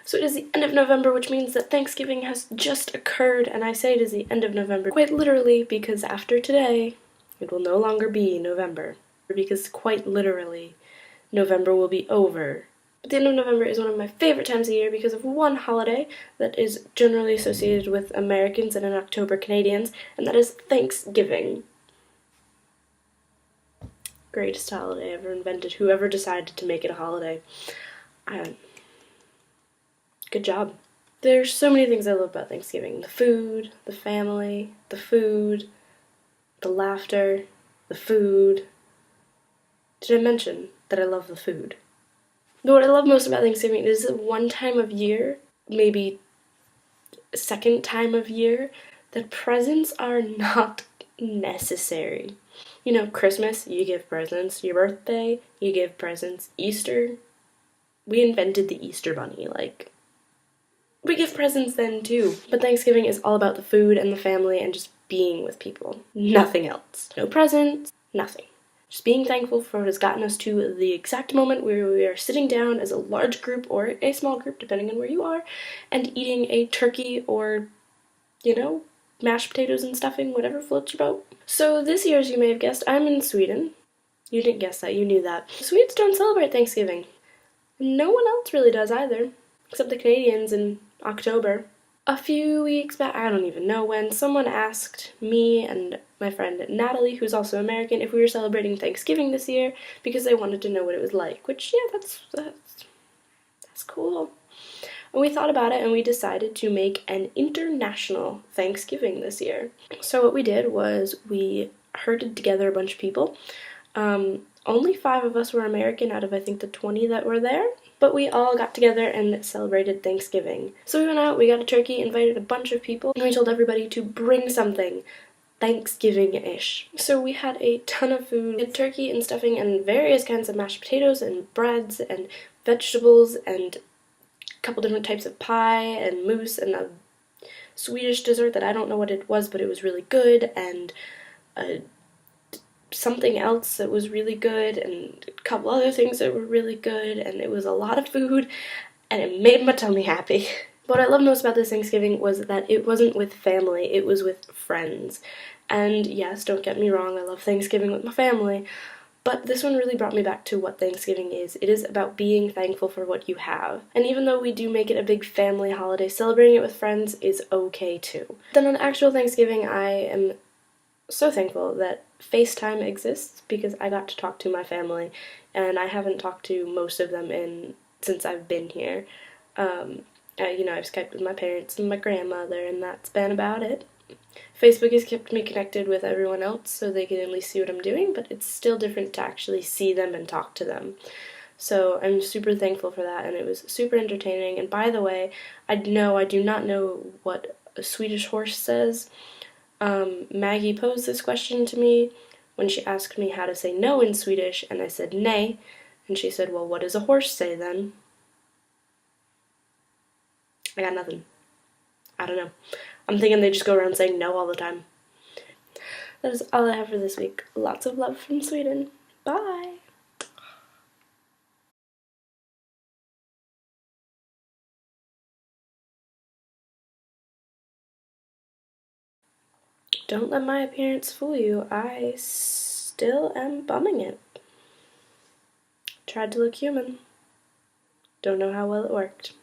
So it is the end of November, which means that Thanksgiving has just occurred, and I say it is the end of November quite literally because after today, it will no longer be November. Because quite literally, November will be over. But the end of November is one of my favorite times of year because of one holiday that is generally associated with Americans and in October Canadians, and that is Thanksgiving. Greatest holiday ever invented. Whoever decided to make it a holiday. Good job. There's so many things I love about Thanksgiving. The food, the family, the food, the laughter, the food. Did I mention that I love the food? But what I love most about Thanksgiving is one time of year, maybe second time of year, that presents are not necessary. You know, Christmas, you give presents. Your birthday, you give presents. Easter, we invented the Easter Bunny, like, we give presents then too. But Thanksgiving is all about the food and the family and just being with people. Nothing else. No presents, nothing. Just being thankful for what has gotten us to the exact moment where we are sitting down as a large group or a small group, depending on where you are, and eating a turkey or, you know, mashed potatoes and stuffing, whatever floats your boat. So this year, as you may have guessed, I'm in Sweden. You didn't guess that, you knew that. Swedes don't celebrate Thanksgiving. No one else really does either, except the Canadians in October. A few weeks back, I don't even know when, someone asked me and my friend Natalie, who's also American, if we were celebrating Thanksgiving this year because they wanted to know what it was like, which, yeah, that's cool. And we thought about it and we decided to make an international Thanksgiving this year. So what we did was we herded together a bunch of people. Only 5 of us were American out of I think the 20 that were there, but we all got together and celebrated Thanksgiving. So we went out, we got a turkey, invited a bunch of people, and we told everybody to bring something Thanksgiving-ish. So we had a ton of food. We had turkey and stuffing and various kinds of mashed potatoes and breads and vegetables and a couple different types of pie and mousse and a Swedish dessert that I don't know what it was, but it was really good, and something else that was really good, and a couple other things that were really good, and it was a lot of food, and it made my tummy happy. What I love most about this Thanksgiving was that it wasn't with family, it was with friends. And yes, don't get me wrong, I love Thanksgiving with my family, but this one really brought me back to what Thanksgiving is. It is about being thankful for what you have. And even though we do make it a big family holiday, celebrating it with friends is okay too. Then on actual Thanksgiving, I am so thankful that FaceTime exists because I got to talk to my family, and I haven't talked to most of them since I've been here. I've Skyped with my parents and my grandmother, and that's been about it. Facebook has kept me connected with everyone else so they can at least see what I'm doing, but it's still different to actually see them and talk to them. So I'm super thankful for that, and it was super entertaining. And by the way, I do not know what a Swedish horse says. Maggie posed this question to me when she asked me how to say no in Swedish, and I said nej, and she said, well, what does a horse say then? I got nothing. I don't know. I'm thinking they just go around saying no all the time. That is all I have for this week. Lots of love from Sweden. Bye! Don't let my appearance fool you. I still am bumming it. Tried to look human. Don't know how well it worked.